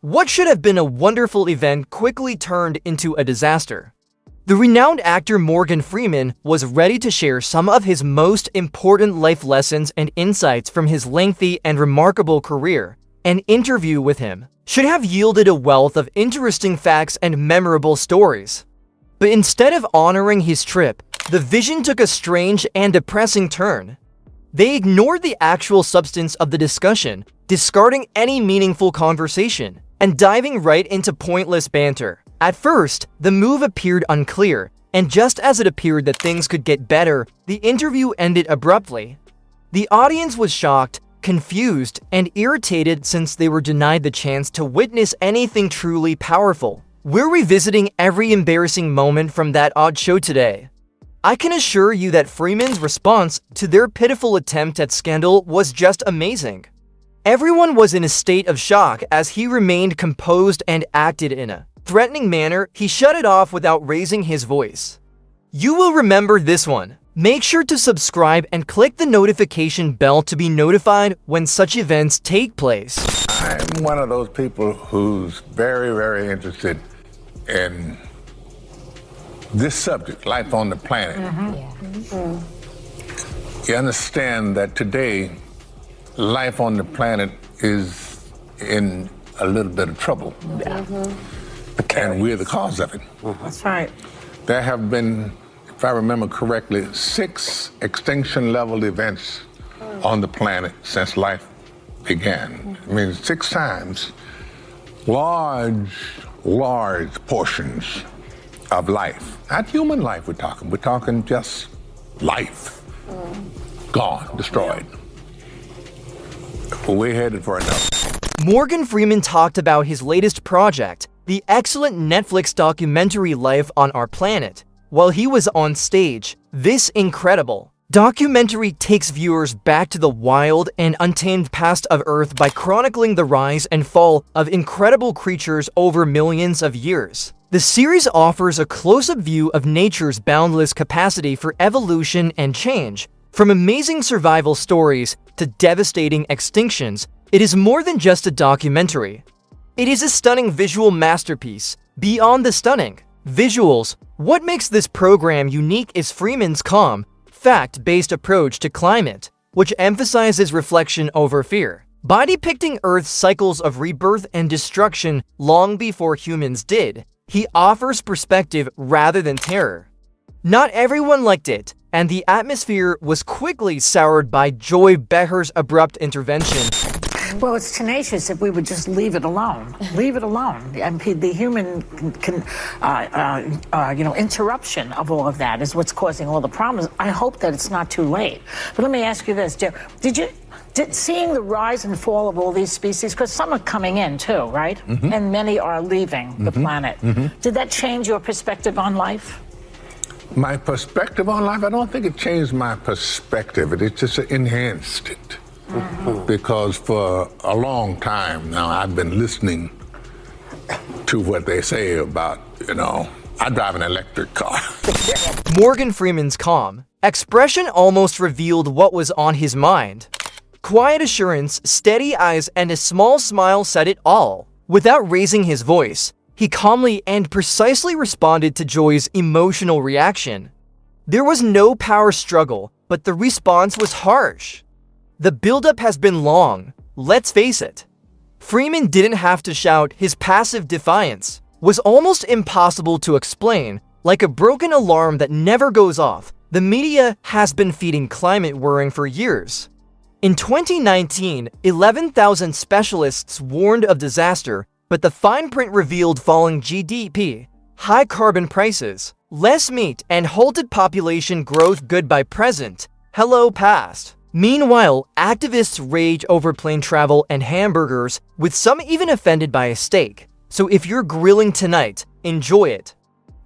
What should have been a wonderful event quickly turned into a disaster. The renowned actor Morgan Freeman was ready to share some of his most important life lessons and insights from his lengthy and remarkable career. An interview with him should have yielded a wealth of interesting facts and memorable stories. But instead of honoring his trip, the vision took a strange and depressing turn. They ignored the actual substance of the discussion, discarding any meaningful conversation, and diving right into pointless banter. At first, the move appeared unclear, and just as it appeared that things could get better, the interview ended abruptly. The audience was shocked, confused, and irritated since they were denied the chance to witness anything truly powerful. We're revisiting every embarrassing moment from that odd show today. I can assure you that Freeman's response to their pitiful attempt at scandal was just amazing. Everyone was in a state of shock as he remained composed and acted in a threatening manner. He shut it off without raising his voice. You will remember this one. Make sure to subscribe and click the notification bell to be notified when such events take place. I'm one of those people who's very, very interested in this subject, life on the planet. You understand that today, life on the planet is in a little bit of trouble. And we're the cause of it. That's right. There have been, if I remember correctly, 6 extinction-level events on the planet since life began. I mean, 6 times. Large portions of life. Not human life we're talking just life. Gone, destroyed. We're headed for another. Morgan Freeman talked about his latest project, the excellent Netflix documentary Life on Our Planet, while he was on stage. This incredible documentary takes viewers back to the wild and untamed past of Earth by chronicling the rise and fall of incredible creatures over millions of years. The series offers a close-up view of nature's boundless capacity for evolution and change. From amazing survival stories to devastating extinctions, it is more than just a documentary. It is a stunning visual masterpiece. Beyond the stunning visuals, what makes this program unique is Freeman's calm, fact-based approach to climate, which emphasizes reflection over fear. By depicting Earth's cycles of rebirth and destruction long before humans did, he offers perspective rather than terror. Not everyone liked it, and the atmosphere was quickly soured by Joy Behar's abrupt intervention. Well, it's tenacious if we would just leave it alone. Leave it alone. And the human interruption of all of that is what's causing all the problems. I hope that it's not too late. But let me ask you this, Joe. Seeing the rise and fall of all these species, because some are coming in too, right? And many are leaving the planet. Did that change your perspective on life? My perspective on life? I don't think it changed my perspective. It just enhanced it. Because for a long time now, I've been listening to what they say about, I drive an electric car. Morgan Freeman's calm expression almost revealed what was on his mind. Quiet assurance, steady eyes, and a small smile said it all. Without raising his voice, he calmly and precisely responded to Joy's emotional reaction. There was no power struggle, but the response was harsh. The buildup has been long, let's face it. Freeman didn't have to shout. His passive defiance was almost impossible to explain, like a broken alarm that never goes off. The media has been feeding climate worrying for years. In 2019, 11,000 specialists warned of disaster, but the fine print revealed falling GDP, high carbon prices, less meat, and halted population growth. Goodbye present, hello past. Meanwhile, activists rage over plane travel and hamburgers, with some even offended by a steak. So if you're grilling tonight, enjoy it.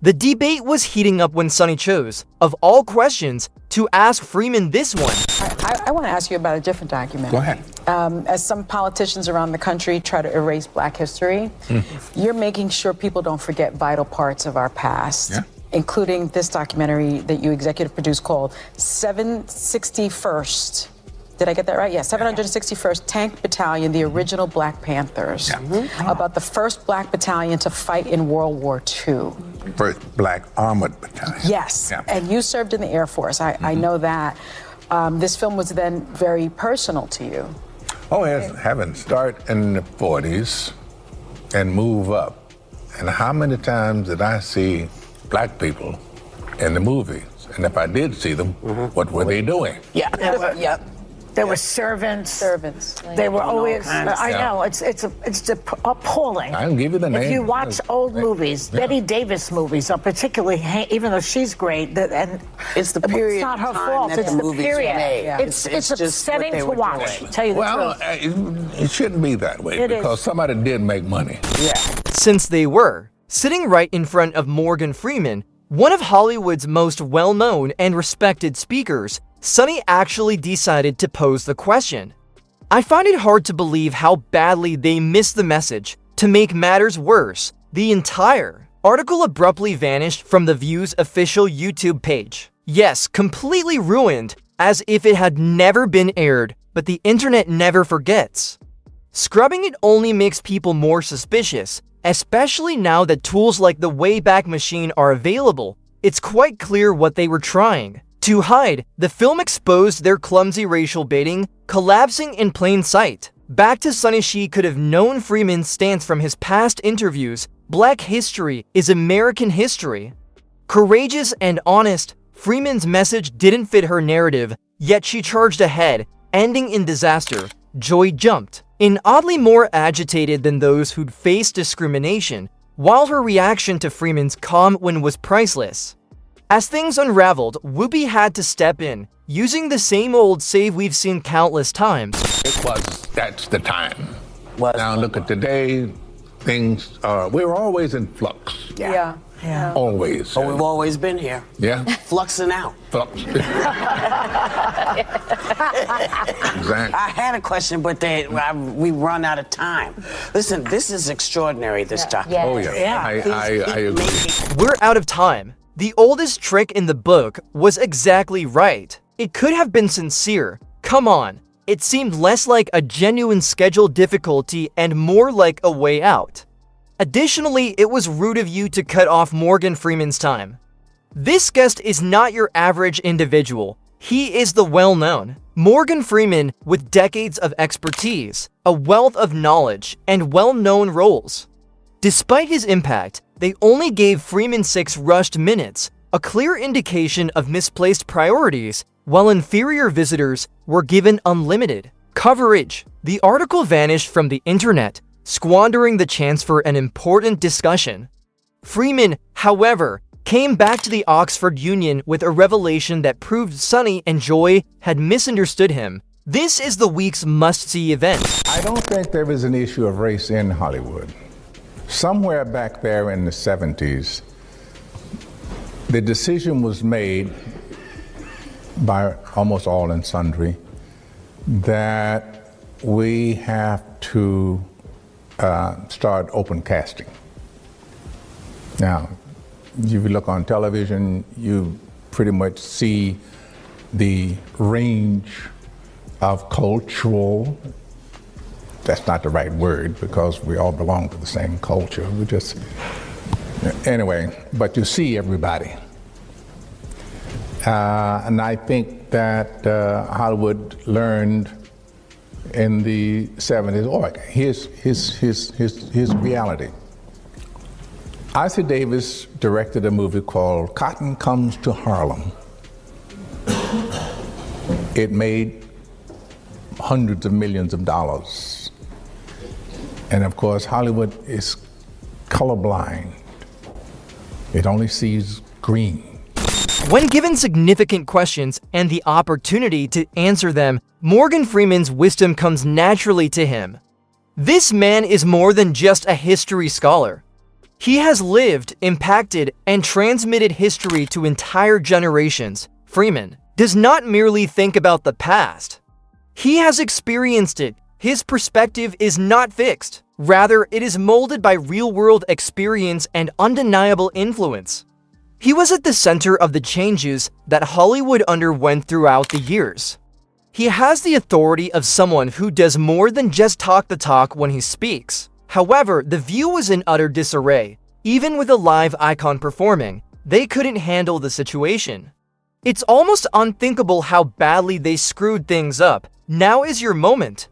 The debate was heating up when Sonny chose, of all questions, to ask Freeman this one. I want to ask you about a different documentary. Go ahead. As some politicians around the country try to erase Black history, you're making sure people don't forget vital parts of our past, including this documentary that you executive produced called 761st Did I get that right? Yeah, 761st Tank Battalion, the original Black Panthers. About the first Black battalion to fight in World War II. First Black Armored Battalion. Yes, and you served in the Air Force. I know that. This film was then very personal to you. Oh, yes, heavens. Start in the 40s and move up. And how many times did I see black people in the movies? And if I did see them, what were they doing? There were servants. They were always. I know it's appalling. I can give you the name. If you watch old movies, Betty Davis movies are particularly, even though she's great, and it's the period. It's not her time fault. that It's the the movies period. were made. It's upsetting to watch. Doing. Tell you the Well, truth. it shouldn't be that way It because is. somebody did make money. Since they were sitting right in front of Morgan Freeman, one of Hollywood's most well-known and respected speakers, Sonny actually decided to pose the question. I find it hard to believe how badly they missed the message. To make matters worse, the entire article abruptly vanished from The View's official YouTube page. Yes, completely ruined, as if it had never been aired, but the internet never forgets. Scrubbing it only makes people more suspicious, especially now that tools like the Wayback Machine are available. It's quite clear what they were trying to hide. The film exposed their clumsy racial baiting, collapsing in plain sight. Back to Sonny, she could have known Freeman's stance from his past interviews. Black history is American history. Courageous and honest, Freeman's message didn't fit her narrative, yet she charged ahead, ending in disaster. Joy jumped in, oddly more agitated than those who'd faced discrimination, while her reaction to Freeman's calm win was priceless. As things unraveled, Whoopi had to step in, using the same old save we've seen countless times. That's the time. Now look at today, things are, we're always in flux. Yeah. Always. But we've always been here. Yeah? Fluxing out. Flux. Exactly. I had a question, but we run out of time. Listen, this is extraordinary, this documentary. Oh, yeah. I agree. We're out of time. The oldest trick in the book was exactly right. It could have been sincere. Come on. It seemed less like a genuine schedule difficulty and more like a way out. Additionally, it was rude of you to cut off Morgan Freeman's time. This guest is not your average individual. He is the well-known Morgan Freeman with decades of expertise, a wealth of knowledge, and well-known roles. Despite his impact, they only gave Freeman 6 rushed minutes, a clear indication of misplaced priorities, while inferior visitors were given unlimited coverage. The article vanished from the internet, squandering the chance for an important discussion. Freeman, however, came back to the Oxford Union with a revelation that proved Sonny and Joy had misunderstood him. This is the week's must-see event. I don't think there is an issue of race in Hollywood. Somewhere back there in the 70s, the decision was made by almost all and sundry that we have to start open casting. Now, if you look on television, you pretty much see the range of cultural, that's not the right word because we all belong to the same culture. We just, anyway, but you see everybody. And I think that Hollywood learned in the 70s, all right, here's reality. Isaac Davis directed a movie called Cotton Comes to Harlem. It made hundreds of millions of dollars. And of course, Hollywood is colorblind. It only sees green. When given significant questions and the opportunity to answer them, Morgan Freeman's wisdom comes naturally to him. This man is more than just a history scholar. He has lived, impacted, and transmitted history to entire generations. Freeman does not merely think about the past. He has experienced it. His perspective is not fixed. Rather, it is molded by real-world experience and undeniable influence. He was at the center of the changes that Hollywood underwent throughout the years. He has the authority of someone who does more than just talk the talk when he speaks. However, the View was in utter disarray. Even with a live icon performing, they couldn't handle the situation. It's almost unthinkable how badly they screwed things up. Now is your moment.